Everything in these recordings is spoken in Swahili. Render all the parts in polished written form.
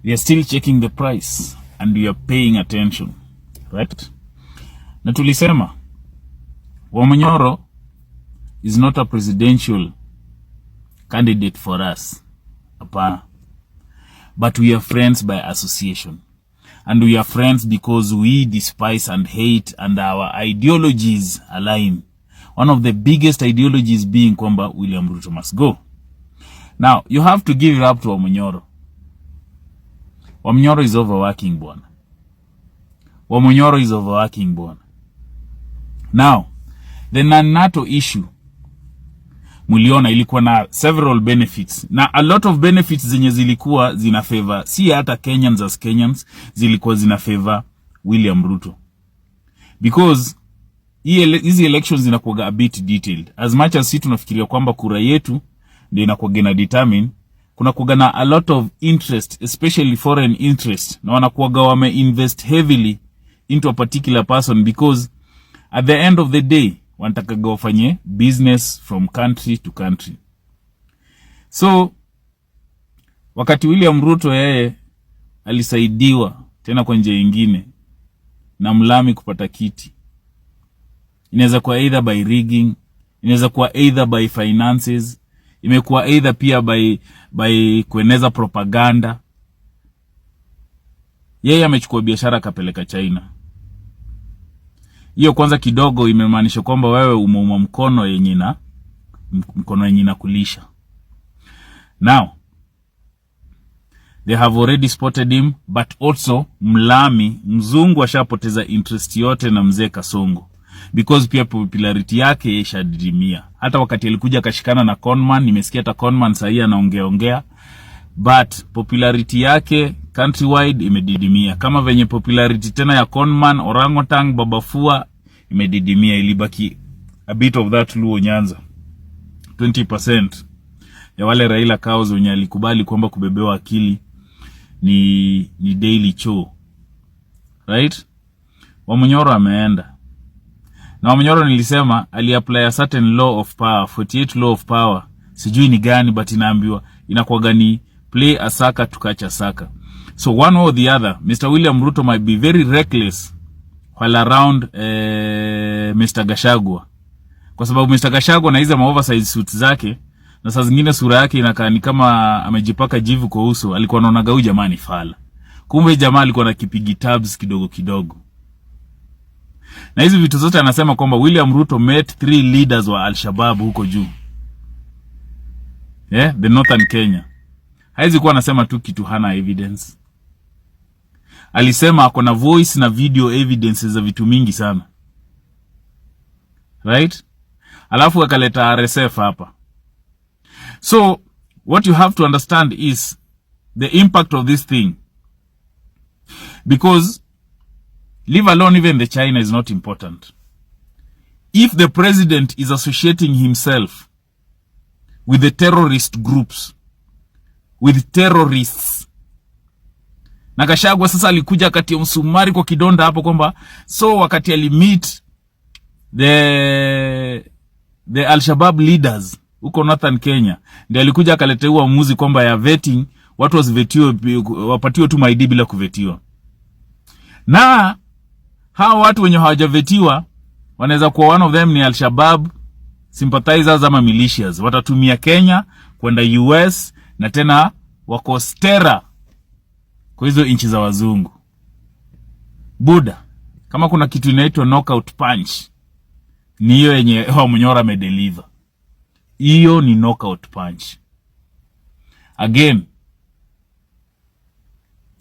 we are still checking the price and we are paying attention, right? Na tulisema Wamanyoro is not a presidential candidate for us, but we are friends by association, and we are friends because we despise and hate and our ideologies align. One of the biggest ideologies being kwamba William Ruto must go. Now you have to give it up to Wamanyoro. Wamanyoro is overworking, bwana. Wamanyoro is overworking, bwana. Now the NATO issue, muliona ilikuwa na several benefits. Na a lot of benefits zenye zilikuwa zina favor, si hata Kenyans as Kenyans, zilikuwa zina favor William Ruto. Because hizi elections zinakuwa a bit detailed. As much as si tunafikiria kwamba kura yetu ndio inakuwa gena determine, kuna kuwa na a lot of interest, especially foreign interest, na wanakuwa wame invest heavily into a particular person because at the end of the day wanataka wafanye business from country to country. So wakati William Ruto yeye alisaidiwa tena kwa njia nyingine na Mlami kupata kiti, inaweza kuwa either by rigging, inaweza kuwa either by finances, imekuwa either pia by kueneza propaganda. Yeye amechukua biashara kapeleka China. Hiyo kwanza kidogo imemaanisha kwamba wewe umeuma mkono yenye na kulisha. Now they have already spotted him, but also Mlami mzungu ashapoteza interest yote na mzee Kasongo, because pia popularity yake ishadidimia. Hata wakati alikuja kashikana na Conman, nimesikia hata Conman sahi anaongea, but popularity yake countrywide imedidimia. Kama venye popularity tena ya Conman, Orangotang, Babafua imedidimia, ilibaki a bit of that Luo Nyanza. 20% ya wale Raila cows wenye alikubali kwamba kubebewa akili ni daily show, right? Wamanyoro ameenda. Na Wamanyoro nilisema ali-apply a certain law of power, 48 law of power. Sijui ni gani, but inaambiwa inakuwa gani play a saka to catch a saka. So one or the other, Mr. William Ruto might be very reckless while around Mr. Gachagua. Kwa sababu Mr. Gachagua na hizo oversized suits zake, na saa zingine sura yake inakaa ni kama amejipaka jivu kwa uso, alikuwa anaona huyu jamaa ni fala. Kumbe jamaa alikuwa na kipigi tabs kidogo kidogo. Na hizi vitu zote anasema kwamba William Ruto met 3 leaders wa Al-Shabaab huko juu. The Northern Kenya. Haizi kuwa anasema tu kitu hana evidence. Alisema ako na voice na video evidences za vitu mingi sana. Right? Alafu akaleta RSF hapa. So what you have to understand is the impact of this thing. Because leave alone even the China is not important. If the president is associating himself with the terrorist groups, with terrorists, na Gachagua sasa alikuja kati ya msumari kwa kidonda hapo kwamba so wakati alimeet the Al-Shabaab leaders huko Northern Kenya, ndio alikuja akaletea uamuzi kwamba ya vetting, watu wasivetiwe, wapatiwe tu ID bila kuvetiwa. Na hao watu wenye hawajavetiwa wanaweza kuwa one of them ni Al-Shabaab sympathizers ama militias, watatumia Kenya kwenda US na tena wako stera kwa hizo inchi za wazungu. Buda, kama kuna kitu inaitwa knockout punch, ni hiyo yenye Wamanyoro amedeliver. Hiyo ni knockout punch. Again,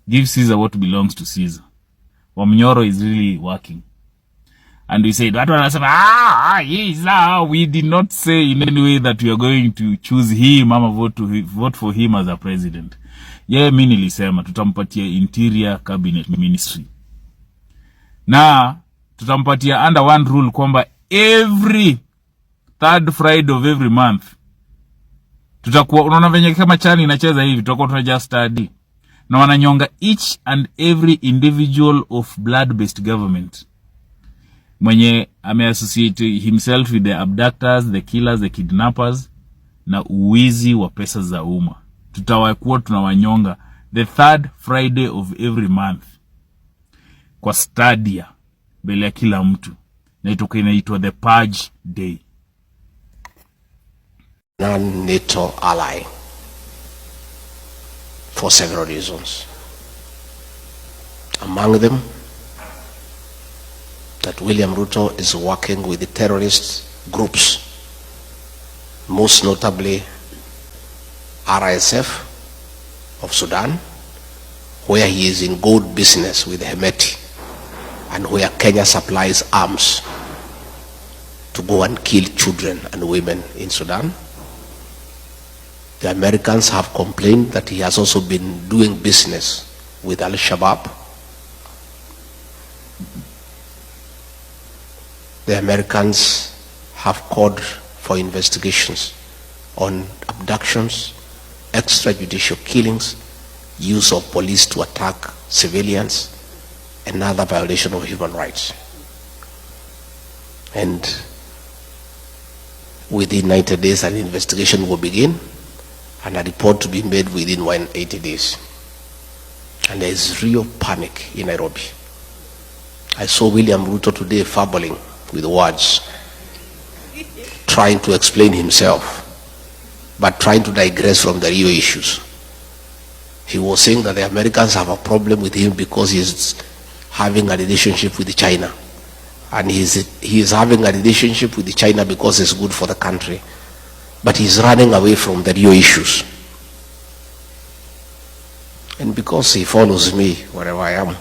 give Caesar what belongs to Caesar. Wamanyoro is really working. And we said, we did not say in any way that we are going to choose him ama vote for him as a president. Mimi nilisema tutampatia interior cabinet ministry. Na tutampatia under one rule kwamba every third Friday of every month tutakuwa, unaona venye kama chani inacheza hivi, tutakuwa tunaja study na wananyonga each and every individual of blood-based government mwenye ameassociate himself with the abductors, the killers, the kidnappers na uwizi wa pesa za umma. Tutawakuwa tunawanyonga the third Friday of every month kwa stadia mbele ya kila mtu, na inaitwa the Purge Day. Non-NATO ally for several reasons. Among them, that William Ruto is working with the terrorist groups, most notably RSF of Sudan, where he is in gold business with Hemeti, and where Kenya supplies arms to go and kill children and women in Sudan. The Americans have complained that he has also been doing business with Al-Shabaab. The Americans have called for investigations on abductions, extrajudicial killings, use of police to attack civilians, and other violation of human rights. And within 90 days, an investigation will begin, and a report to be made within 180 days. And there is real panic in Nairobi. I saw William Ruto today fumbling with words, trying to explain himself, but trying to digress from the real issues. He was saying that the Americans have a problem with him because he is having a relationship with China. And he is having a relationship with China because it's good for the country. But he's running away from the real issues. And because he follows me wherever I am,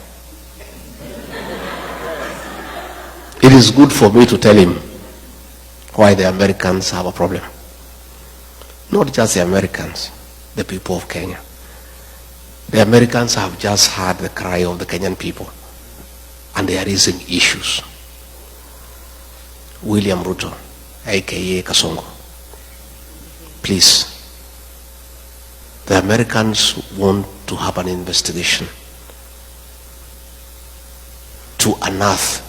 it is good for me to tell him why the Americans have a problem. Not just the Americans, the people of Kenya. The Americans have just heard the cry of the Kenyan people, and they are raising issues. William Ruto, aka Kasongo, please, the Americans want to have an investigation to unearth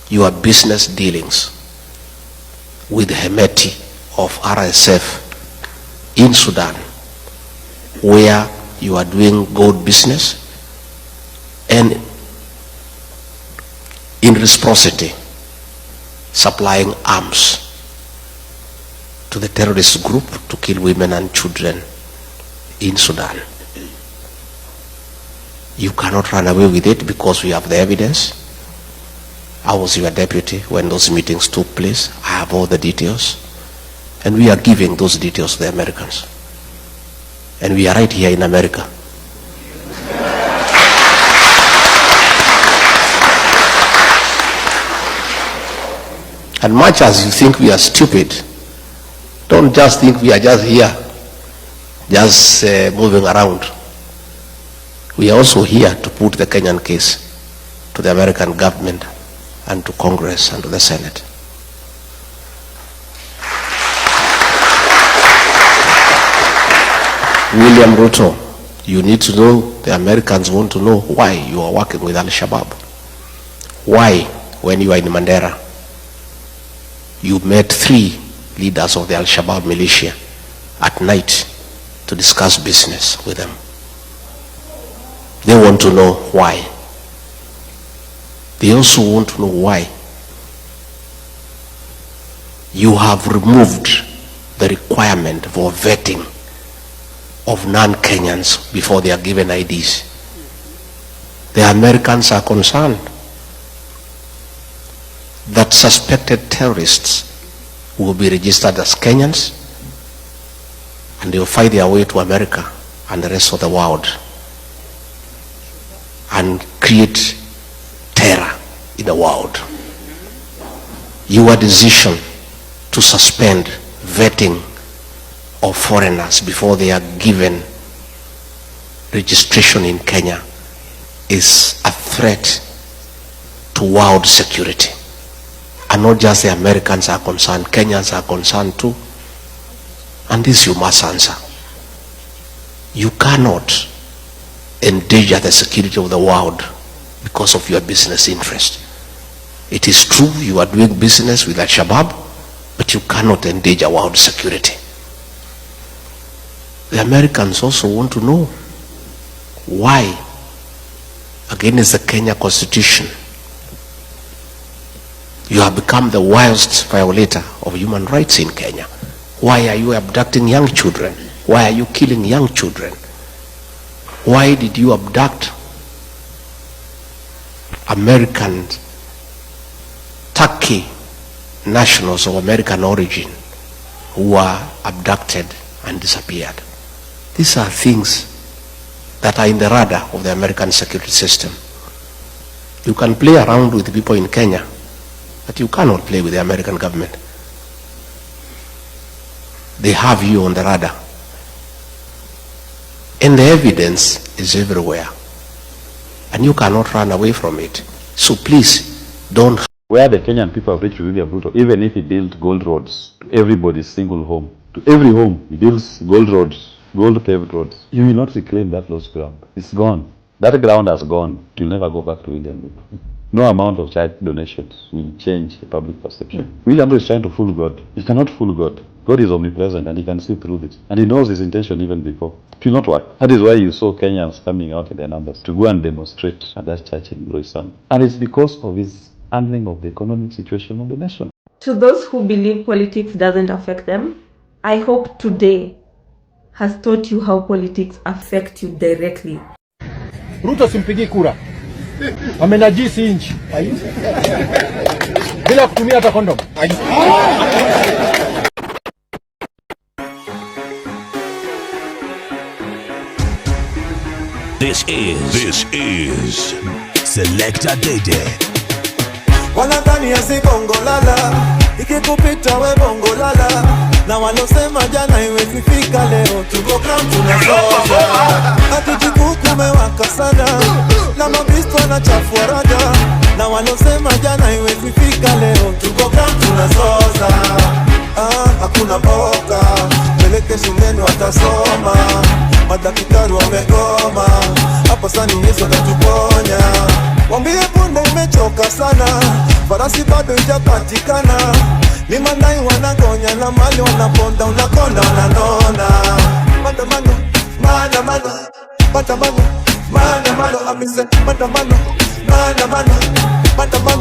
your business dealings with Hemeti of RSF in Sudan, where you are doing gold business, and in reciprocity supplying arms to the terrorist group to kill women and children in Sudan. You cannot run away with it because we have the evidence. I was your deputy when those meetings took place. I have all the details, and we are giving those details to the Americans. And we are right here in America. And much as you think we are stupid, don't just think we are just here, just moving around. We are also here to put the Kenyan case to the American government and to Congress and to the Senate. William Ruto, you need to know, the Americans want to know why you are working with Al-Shabaab. Why, when you are in Mandera, you met 3 leaders of the Al-Shabaab militia at night to discuss business with them. They want to know why. They also want to know why you have removed the requirement for vetting of non-Kenyans before they are given IDs. The Americans are concerned that suspected terrorists will be registered as Kenyans, and they will find their way to America and the rest of the world and create terror in the world. Your decision to suspend vetting of foreigners before they are given registration in Kenya is a threat to world security. And not just the Americans are concerned, Kenyans are concerned too. And this you must answer. You cannot endanger the security of the world because of your business interest. It is true you are doing business with Al-Shabaab, but you cannot endanger world security. The Americans also want to know Why, against the Kenya Constitution, you have become the worst violator of human rights in Kenya? Why are you abducting young children? Why are you killing young children? Why did you abduct American, Turkey nationals of American origin who were abducted and disappeared? These are things that are in the radar of the American security system. You can play around with people in Kenya, but you cannot play with the American government. They have you on the radar. And the evidence is everywhere. And you cannot run away from it. So please, don't. Where the Kenyan people have reached with William Ruto, even if he built gold roads to everybody's single home, to every home, he builds gold roads, gold paved roads, you will not reclaim that lost ground. It's gone. That ground has gone. It will never go back to William Ruto. No amount of child donations will change the public perception. William Ruto is trying to fool God. He cannot fool God. God is omnipresent and he can see through this. And he knows his intention even before. It will not work. That is why you saw Kenyans coming out in their numbers to go and demonstrate at that church in Roysan. And it's because of his handling of the economic situation of the nation. To those who believe politics doesn't affect them, I hope today has taught you how politics affect you directly. Ruto simpigi kura. Amenajisi inchi. Bila kutumia hata kondom. This is Selector Dede. Wanadhani ya si bongo lala, ikikupita we bongo lala. Na walosema jana iwezi fika leo, tuko ground tunasoja. Hatujikuku mewaka sana, na mabisto na chafua rada. Na walosema jana iwezi fika leo, tuko ground tunasoja. Hakuna mboka, peleke shuleni watasoma. Madaktari wamegoma, hapo sani Yesu atatuponya. Wambie punde imechoka sana, farasi bado ijapatikana. Ni mandai wanagonya na mali wanaponda, unakonda wananona. Maandamano, maandamano, maandamano, maandamano, amise maandamano, maandamano, maandamano.